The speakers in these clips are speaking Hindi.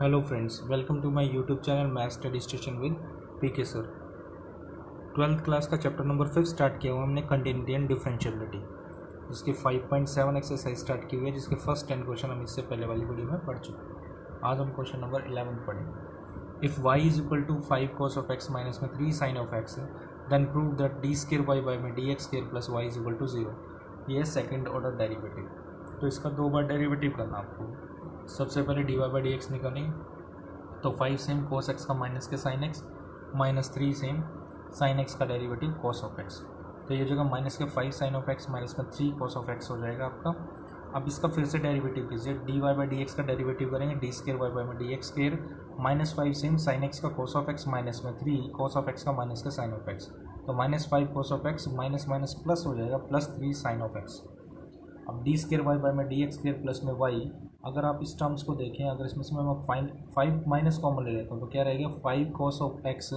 Hello friends, welcome to my YouTube channel math study station with PK sir. 12th class का चैप्टर नंबर 5 स्टार्ट किया हुआ हमने कंटिन्यूटी एंड डिफरेंशिएबिलिटी, जिसकी 5.7 एक्सरसाइज स्टार्ट की हुई है, जिसके फर्स्ट 10 क्वेश्चन हम इससे पहले वाली वीडियो में पढ़ चुके हैं। आज हम क्वेश्चन नंबर 11 पढ़ेंगे। If y is equal to 5 cos of x minus में 3 sin of x, then prove that d square y में d x square plus y is equal to 0। ये सेकेंड ऑर्डर डेरिवेटिव, तो इसका 2 बार डेरिवेटिव करना आपको। सबसे पहले d y by d x निकालेंगे, तो 5 सेम cos x का माइनस के sin x minus 3 same sin x का डेरिवेटिव cos ऑफ x, तो ये जगह माइनस के 5 sin ऑफ x माइनस में 3 cos ऑफ x हो जाएगा आपका। अब इसका फिर से डेरिवेटिव कीजिए, d y by d x का डेरिवेटिव करेंगे, डी स्केयर वाई बाई में d x square minus 5 same sin x का cos ऑफ x माइनस में 3 cos ऑफ x का माइनस के sin ऑफ x, तो minus 5 cos of x minus minus plus हो जाएगा प्लस 3 sin ऑफ x। अब डी स्केयर वाई बाई में डी एक्स स्केयर प्लस में वाई, अगर आप इस टर्म्स को देखें, अगर इसमें से मैं 5 माइनस कॉमन ले लेता हूँ तो क्या रहेगा, 5 cos ऑफ x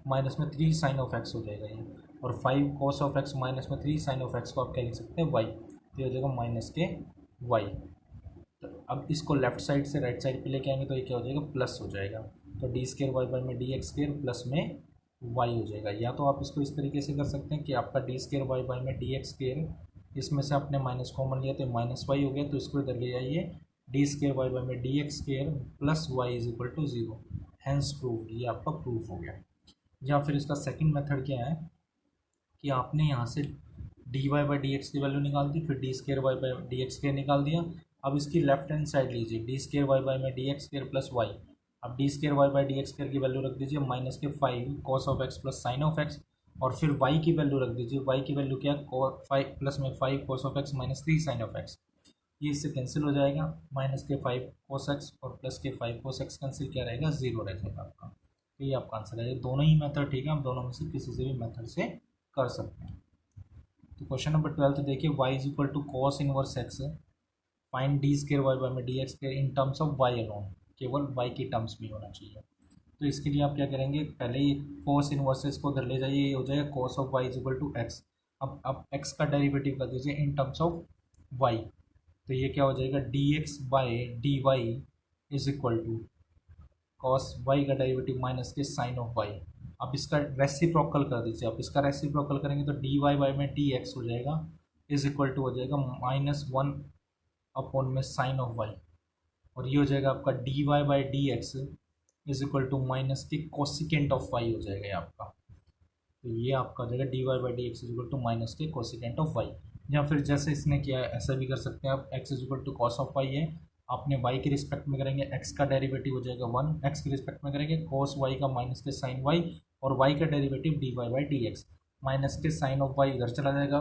माइनस में 3 sin ऑफ x हो जाएगा ये, और 5 cos ऑफ x माइनस में 3 sin ऑफ x को आप क्या लिख सकते हैं, y, तो ये हो जाएगा माइनस के y। तो अब इसको लेफ्ट साइड से राइट साइड पे लेके आएंगे तो ये क्या हो जाएगा, प्लस हो जाएगा, तो डी स्केयर वाई बाई में डी एक्स स्केयर प्लस में y हो जाएगा। या तो आप इसको इस तरीके से कर सकते हैं कि आपका डी स्केयर वाई बाई में डी एक्स स्केयर, इसमें से आपने माइनस कॉमन लिया तो माइनस वाई हो गया, तो इसको इधर ले जाइए, डी स्केयर वाई बाई में d x square plus y is equal to 0, hence proof, ये आपका प्रूफ हो गया। या फिर इसका सेकंड मेथड क्या है कि आपने यहाँ से d y by d x की वैल्यू निकाल दी, फिर d square y by d x square निकाल दिया। अब इसकी लेफ्ट हैंड साइड लीजिए, डी स्केयर वाई बाई में d x square plus y, अब d square y by d x square की वैल्यू रख दीजिए माइनस के 5 cos of x plus sine of x, और फिर y की वैल्यू रख दीजिए, y की वैल्यू क्या, 5 प्लस में 5 cos of x minus 3 sine of x, ये इससे कैंसिल हो जाएगा, माइनस के 5 cos x और प्लस के 5 cos x कैंसिल क्या रहेगा, 0 रह जाएगा आपका। तो ये आपका आंसर है। दोनों ही मेथड ठीक है, आप दोनों में से किसी से भी मेथड से कर सकते हैं। तो क्वेश्चन नंबर 12 देखिए, y is equal to cos inverse x, find d square y by में d x square in terms of y alone, केवल y की टर्म्स में होना चाहिए। तो इसके लिए आप क्या करेंगे, पहले ही cos इनवर्सेस को उधर ले जाइए, ये हो जाएगा cos of y is equal to x। अब x का डेरिवेटिव कर दीजिए इन टर्म्स ऑफ y, तो ये क्या हो जाएगा, d x by d y is equal to cos y का डेरिवेटिव माइनस के साइन ऑफ वाई। अब इसका रेसिप्रोकल कर दीजिए, आप इसका रेसिप्रोकल करेंगे तो डी वाई बाई में डी एक्स हो जाएगा इज इक्वल टू हो जाएगा -1 अपॉन में साइन ऑफ वाई, और ये हो जाएगा आपका d y by d x is equal to minus के कोसिकेंट ऑफ वाई हो जाएगा ये आपका। तो ये आपका हो जाएगा d y by d x is equal to minus के कोसिकेंट ऑफ वाई। या फिर जैसे इसने किया है ऐसा भी कर सकते हैं आप, x is equal to cos of y है, आपने वाई के रिस्पेक्ट में करेंगे एक्स का डेरिवेटिव हो जाएगा 1, एक्स के रिस्पेक्ट में करेंगे कॉस वाई का माइनस के साइन वाई, और वाई का derivative d y by d x, minus के साइन ऑफ वाई इधर चला जाएगा,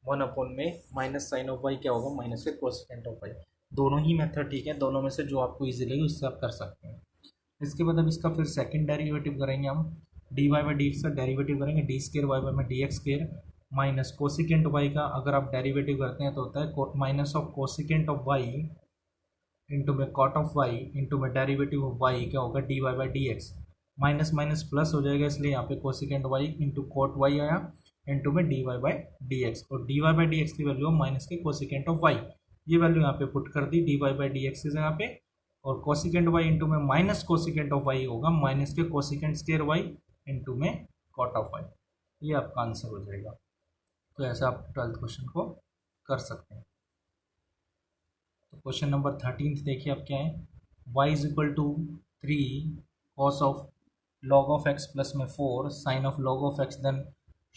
1 अपॉन में माइनस साइन ऑफ वाई क्या होगा, माइनस के कोसिकेंट ऑफ वाई। दोनों ही मेथड ठीक है, दोनों में से जो आपको ईजी लगे उससे आप कर सकते हैं। इसके बाद अब इसका फिर सेकंड डेरिवेटिव करेंगे हम, d y by d x का डेरिवेटिव करेंगे, डी स्केयर वाई बाई में d x square minus cosecant y का, अगर आप डेरिवेटिव करते हैं तो होता है minus of cosecant of y into में कॉट ऑफ वाई इंटू में डेरिवेटिव ऑफ वाई क्या होगा, d y by d x, minus minus plus हो जाएगा, इसलिए यहाँ पे cosecant y into cot y आया इंटू में d y by d x, और d y by d x की वैल्यू माइनस के कोसिकेंट ऑफ वाई, ये वैल्यू यहाँ पे पुट कर दी d y by d x की जगह पे, और कोसिकेंट वाई इंटू में माइनस कोसिकेंट ऑफ वाई होगा माइनस के कोसिकेंट स्केयर वाई इंटू में कॉट ऑफ वाई, ये आपका आंसर हो जाएगा। तो ऐसा आप 12th क्वेश्चन को कर सकते हैं। तो क्वेश्चन नंबर 13 देखिए आप क्या है, y is equal to 3 cos of log of x plus में 4 sine of log of x, then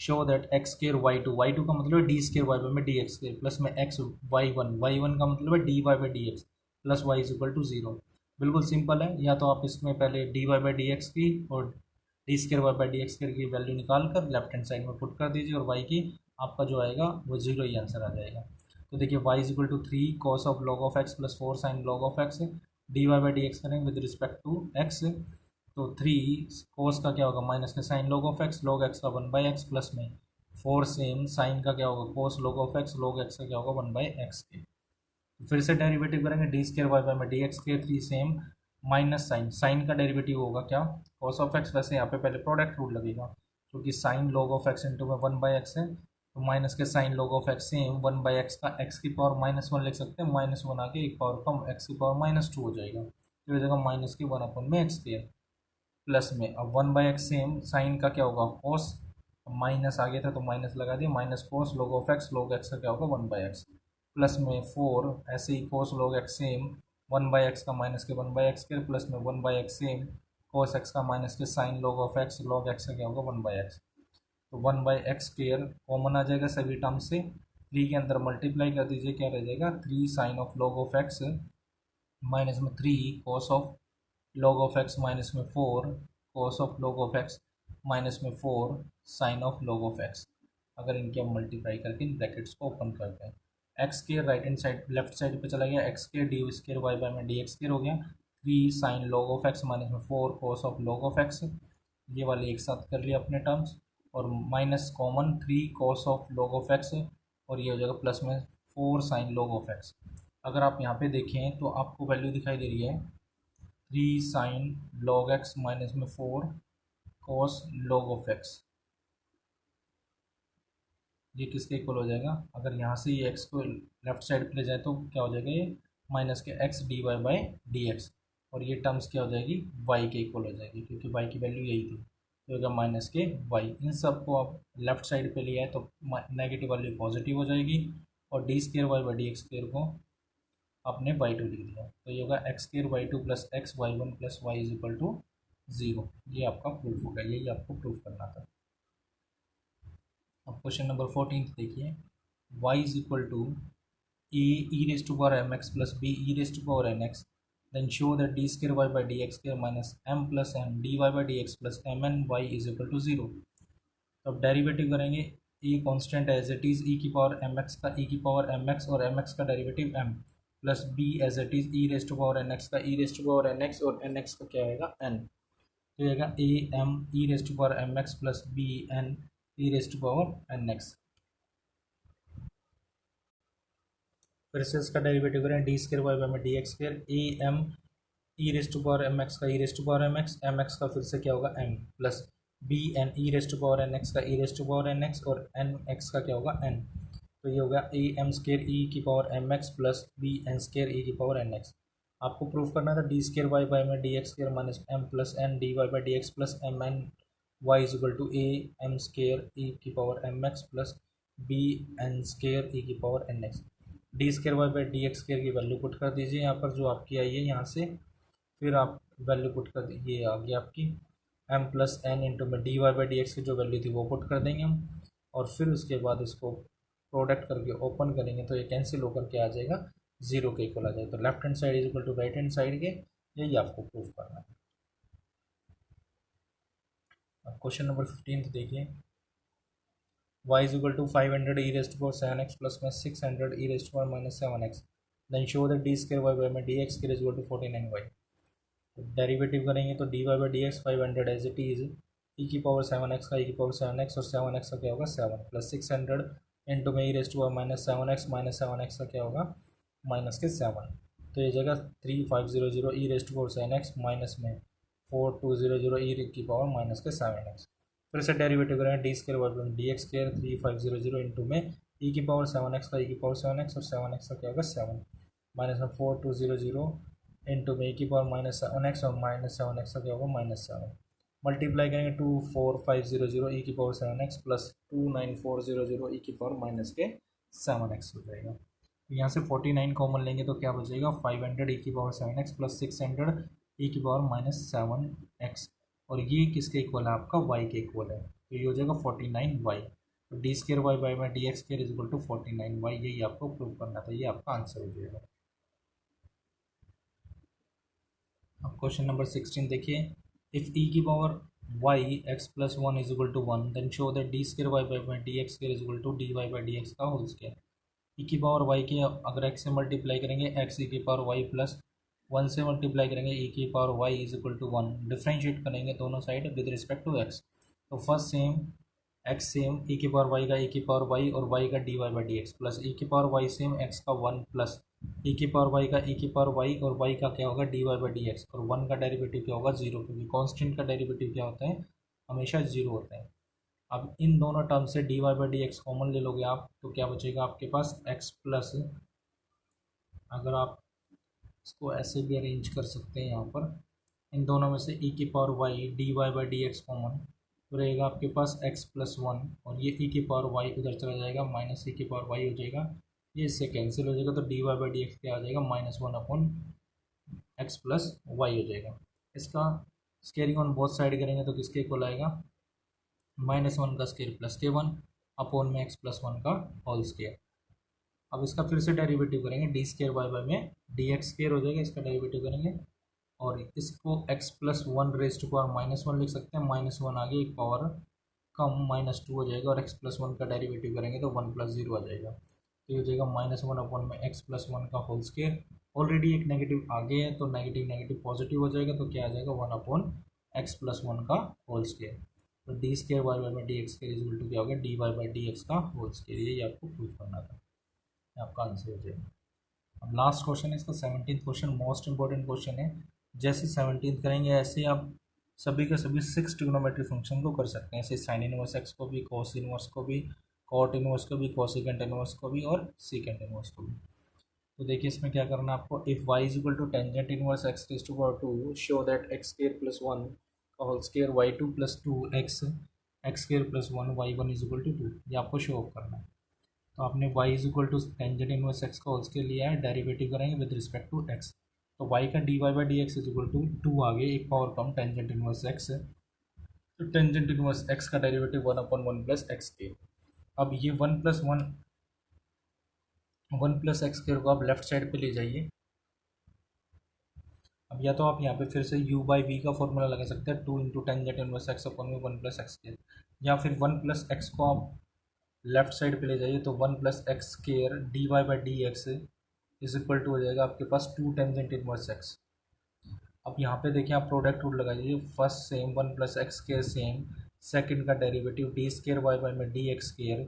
show that x square y2 का मतलब है डी स्केयर वाई बाई में डी एक्स स्केयर प्लस में x y1 का मतलब है d y by d x plus y is equal to 0। बिल्कुल सिंपल है, या तो आप इसमें पहले d y by d x की और d square y by d x square की वैल्यू निकाल कर लेफ्ट हैंड साइड में पुट कर दीजिए, और y की आपका जो आएगा वो 0 ही आंसर आ जाएगा। तो देखिए y is equal to 3 cos of log of x plus 4 sine log of x, d y by d x करेंगे विद रिस्पेक्ट टू x, तो 3 cos का क्या होगा, माइनस के sine log of x, log x का 1/x प्लस में 4 सेम साइन का क्या होगा, cos log of x, log x का क्या होगा 1/x के। फिर से डेरिवेटिव करेंगे, डी स्केयर वाई बाई में डी एक्स के 3 सेम माइनस साइन का डेरिवेटिव होगा क्या, cos ऑफ x, वैसे यहाँ पे पहले प्रोडक्ट रूल लगेगा क्योंकि sine log of x into में 1/x है, तो माइनस के sine log of x same 1/x का x की पावर -1 लिख सकते हैं, -1 आके एक पावर कम x की पावर -2 हो जाएगा, तो हो जाएगा माइनस के 1/x², प्लस में अब 1/x सेम साइन का क्या होगा कॉस, माइनस आ गया था तो माइनस लगा दिया, minus cos log of x, log x का क्या होगा 1/x, प्लस में 4 ऐसे ही cos log x same 1/x का माइनस के 1/x², प्लस में 1/x सेम कॉस एक्स का माइनस के sine log of x, log x का क्या होगा 1/x। तो 1/x² कॉमन आ जाएगा सभी टर्म से, 3 के अंदर मल्टीप्लाई कर दीजिए, क्या रह जाएगा 3 sine of log of x minus में 3 cos of log of x minus में 4 cos of log of x minus में 4 sine of log of x. अगर इनके हम मल्टीप्लाई करके इन ब्रैकेट्स को ओपन करते हैं, एक्स के right hand side left side पे चला गया, एक्स के डी² वाई बाय में डी एक्स² हो गया, 3 sign log of x minus में 4 cos of log of x, ये वाले एक साथ कर लिया अपने टर्म्स, और minus common 3 cos of log of x, और ये हो जाएगा प्लस में 4 साइन लॉग ऑफ एक्स। अगर आप यहाँ पे देखें तो आपको वैल्यू दिखाई दे रही है 3 साइन लॉग एक्स माइनस में 4 कॉस लॉग ऑफ एक्स, ये किसके इक्वल हो जाएगा, अगर यहाँ से ये एक्स को लेफ्ट साइड पे ले जाए तो क्या हो जाएगा ये माइनस के x d y by d x, और ये टर्म्स क्या हो जाएगी वाई के इक्वल हो जाएगी, क्योंकि वाई की वैल्यू यही थी, तो होगा माइनस के वाई। इन सब को आप लेफ्ट साइड पे लिया है तो नेगेटिव वैल्यू पॉजिटिव हो जाएगी, और d² को आपने y2 लिख दिया, तो ये होगा x² plus x y1 plus y is equal to 0। ये आपका प्रूफ होगा, यही आपको प्रूफ करना था। अब क्वेश्चन नंबर 14 देखिए, y is equal to a e⁻mx plus b e⁻nx, then show that d² by dx² minus m plus n dy by dx plus mn y is equal to 0। तो अब डेरिवेटिव करेंगे, a constant as it is e की पावर एम एक्स का ई की पावर एम एक्स और एम एक्स का derivative m, plus b as it is e raised to power n x का e raised to power n x और एन एक्स का क्या आएगा एन, तो आएगा a m e raised to power m x plus b n e raised to power n x. फिर से इसका डेरिवेटिव करें, d² में dx² a m e raised to power m x का e raised to power m x का फिर से क्या होगा m, plus b n e raised to power n x का e raised to power n x और एन एक्स का क्या होगा एन, तो ये होगा am² ई की power m x plus bn² e की पावर एन एक्स। आपको प्रूफ करना था d² बाई में dx² minus m plus n d y by d x plus m n y is equal to am² e की power m x plus bn² e की power n x. d² by dx² की वैल्यू पुट कर दीजिए यहाँ पर जो आपकी आई है यहाँ से, फिर आप वैल्यू पुट कर दीजिए, ये आ गई आपकी m प्लस एन इंटू में d y by d x की जो वैल्यू थी वो पुट कर देंगे हम, और फिर उसके बाद इसको प्रोडक्ट करके ओपन करेंगे तो ये कैंसिल होकर के आ जाएगा 0 के इक्वल आ जाएगा, तो left hand side is equal to right hand side के, यही आपको प्रूफ करना है। अब क्वेश्चन नंबर 15 देखिए, y is equal to 500 e raised to power 7x plus में 600 e raised to power minus 7x, then show that d² by में dx² is equal to 49y। Derivative करेंगे तो dy by dx 500 as it is e की पावर 7x का ई की पावर 7x और 7x का क्या होगा 7 प्लस 600 इंटू में e raised to power minus 7x का क्या होगा माइनस के 7, तो ये जगह 3500 e raised to power 7x minus में 4200 ई की पावर माइनस के 7x। फिर से डेरिवेटिव करेंगे d² बाई dx² 3500 इंटू में ई की पावर 7x का ई की पावर 7x और 7x का क्या होगा 7 माइनस में 4200 इंटू में ई की पावर माइनस 7x और माइनस 7x का क्या होगा माइनस 7, मल्टीप्लाई करेंगे 24500 ई की पावर 7x प्लस 29400 ई की पावर माइनस के 7x हो जाएगा। यहाँ से 49 कॉमन लेंगे तो क्या बचेगा 500 ई की पावर 7x प्लस 600 ई की पावर माइनस 7x, और ये किसके इक्वल है आपका y के इक्वल है, तो ये हो जाएगा 49y। तो d² बाई में dx² is equal to 49y, यही आपको प्रूव करना था, ये आपका आंसर हो जाएगा। अब क्वेश्चन नंबर 16 देखिए, इफ e की power y x plus 1 is equal to 1 then show that d² by में dx² is equal to dy by dx का होल स्क्वायर। e की पावर y के अगर x से मल्टीप्लाई करेंगे x e की पावर y प्लस 1 से मल्टीप्लाई करेंगे e की power y is equal to 1, differentiate करेंगे दोनों side with respect to x, तो first same x same e की पावर y का e की पावर y और y का dy by d x plus e की पावर y सेम x का 1 प्लस e की पावर y का e की पावर y और y का क्या होगा dy बाई डी एक्स, और 1 का डेरिवेटिव क्या होगा 0, क्योंकि कांस्टेंट का डेरिवेटिव क्या होता है हमेशा 0 होता है। अब इन दोनों टर्म से dy by d x common ले लोगे आप तो क्या बचेगा आपके पास x प्लस, अगर आप इसको ऐसे भी अरेंज कर सकते हैं यहाँ पर। इन दोनों में से ई की power y d y by d x common तो रहेगा आपके पास एक्स प्लस वन, और ये ई की पावर वाई उधर चला जाएगा, माइनस ई की पावर वाई हो जाएगा, ये इससे कैंसिल हो जाएगा, तो d y by d x क्या आ जाएगा, minus one upon x plus y हो जाएगा। इसका स्केयरिंग ऑन बोथ साइड करेंगे तो किसके इक्वल आएगा, माइनस वन का स्केयर प्लस के वन अपॉन में एक्स प्लस वन का होल स्केयर। अब इसका फिर से डेरिवेटिव करेंगे, डी स्केयर वाई बाई में डी एक्स स्केयर हो जाएगा, इसका डेरिवेटिव करेंगे और इसको x plus one raise to power minus one लिख सकते हैं, माइनस वन आगे एक पावर कम माइनस टू हो जाएगा, और x प्लस वन का डेरिवेटिव करेंगे तो वन प्लस जीरो आ जाएगा, तो ये हो जाएगा माइनस वन अपॉन में x प्लस वन का होल स्केयर। ऑलरेडी एक नेगेटिव आगे है तो नेगेटिव नेगेटिव पॉजिटिव हो जाएगा, तो क्या आ जाएगा, one upon x plus one का होल स्केयर। तो डी स्केयर वाई बाई में d x square equal to क्या होगा, d y by d x का होल स्केयर। यही आपको प्रूफ करना था, ये आपका आंसर हो जाएगा। अब लास्ट क्वेश्चन है इसका 17th question, most important question है। जैसे 17th करेंगे ऐसे ही आप सभी के सभी 6 ट्रिग्नोमेट्री फंक्शन को कर सकते हैं, ऐसे साइन इनवर्स एक्स को भी, कॉस इनवर्स को भी, कॉट इनवर्स को भी, कोसिकेंट इनवर्स को भी और सीकेंट इनवर्स को भी। तो देखिए इसमें क्या करना है आपको, if y is equal to tangent inverse x raise to power two show that x square plus one का whole square y two plus two x square plus one y one is equal to two, ये आपको शो ऑफ करना है। तो आपने y is equal to tangent inverse x का होल स्क्वायर लिया है, डेरिवेटिव करेंगे विद रिस्पेक्ट टू x, तो y का d y by d x is equal to two आगे एक पावर कम टेंजेंट इनवर्स एक्स, तो टेंजेंट इनवर्स एक्स का derivative one upon one plus x के। अब ये वन प्लस एक्स के को आप लेफ्ट साइड पे ले जाइए। अब या तो आप यहाँ पे फिर से u बाई वी का फॉर्मूला लगा सकते हैं, to into tangent inverse x upon में वन प्लस एक्स के, या फिर वन प्लस एक्स को आप लेफ्ट साइड पे ले जाइए, तो one plus x square d y by d x is equal to हो जाएगा आपके पास टू टेंजेंट इनवर्स एक्स। अब यहाँ पे देखिए आप प्रोडक्ट रूल लगा दीजिए, first same one plus x square same, second का derivative d square y by में d x square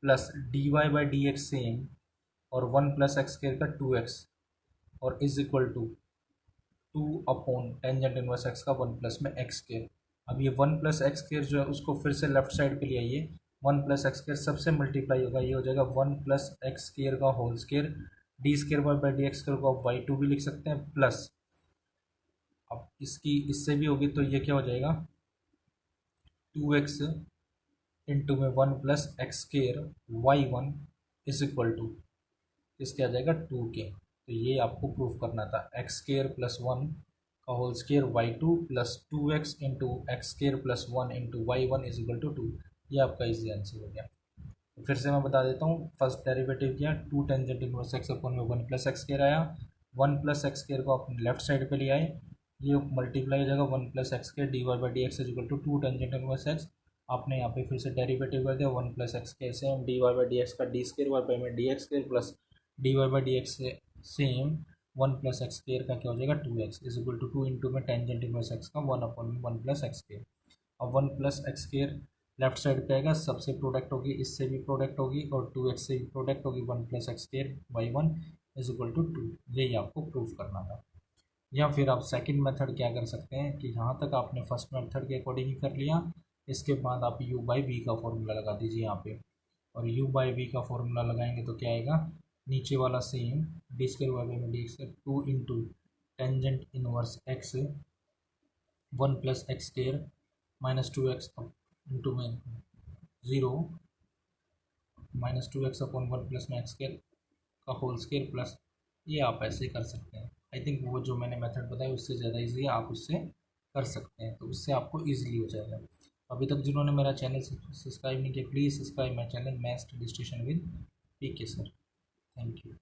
plus d y by d x same, और वन प्लस एक्स स्केयर का टू एक्स और is equal to two upon tangent inverse x का वन प्लस में एक्स स्केयर। अब ये वन प्लस एक्स स्केयर जो है उसको फिर से लेफ्ट साइड पे ले आइए, वन प्लस एक्स स्केयर सबसे मल्टीप्लाई होगा, ये हो जाएगा वन प्लस एक्स स्केयर का whole square, d square by d x square को आप वाई टू भी लिख सकते हैं, प्लस अब इसकी इससे भी होगी तो ये क्या हो जाएगा, टू एक्स इंटू में one plus x square y one is equal to इसके आ जाएगा टू के। तो ये आपको प्रूफ करना था, एक्स स्केयर प्लस वन का whole square y two plus two x into x square plus one into y one is equal to two, ये आपका इजी आंसर हो गया। तो फिर से मैं बता देता हूँ, फर्स्ट डेरिवेटिव किया two tangent inverse x upon में वन प्लस एक्स स्केयर आया, वन प्लस एक्स स्केयर को अपने लेफ्ट साइड पे ले आए, ये मल्टीप्लाई हो जाएगा one plus x square d y by d x is equal to two tangent inverse x, आपने यहाँ पे फिर से डेरिवेटिव कर दिया, one plus x square same d y by d x का डी स्केयर वाई बाई में d x square plus d y by d x same one plus x square का क्या हो जाएगा two x is equal to two into में टेंजेंट इनवर्स एक्स का one upon one plus x square. अब one plus x square left side पे आएगा, सबसे प्रोडक्ट होगी, इससे भी प्रोडक्ट होगी और टू एक्स से भी प्रोडक्ट होगी, one plus x square y one is equal to two, यही आपको प्रूफ करना था। या फिर आप सेकंड मेथड क्या कर सकते हैं कि यहाँ तक आपने फर्स्ट मेथड के अकॉर्डिंग ही कर लिया, इसके बाद आप u बाई वी का फॉर्मूला लगा दीजिए यहाँ पे, और u बाई वी का फॉर्मूला लगाएंगे तो क्या आएगा, नीचे वाला same d square y by में d x two into tangent inverse x one plus x square minus two x into में zero minus two x upon one plus में एक्स स्केयर का होल स्केयर प्लस, ये आप ऐसे ही कर सकते हैं। आई थिंक वो जो मैंने मेथड बताया उससे ज़्यादा ईजी है, आप उससे कर सकते हैं, तो उससे आपको ईजिली हो जाएगा। अभी तक जिन्होंने मेरा चैनल सब्सक्राइब नहीं किया, please subscribe my channel maths study station with PK sir. Thank you.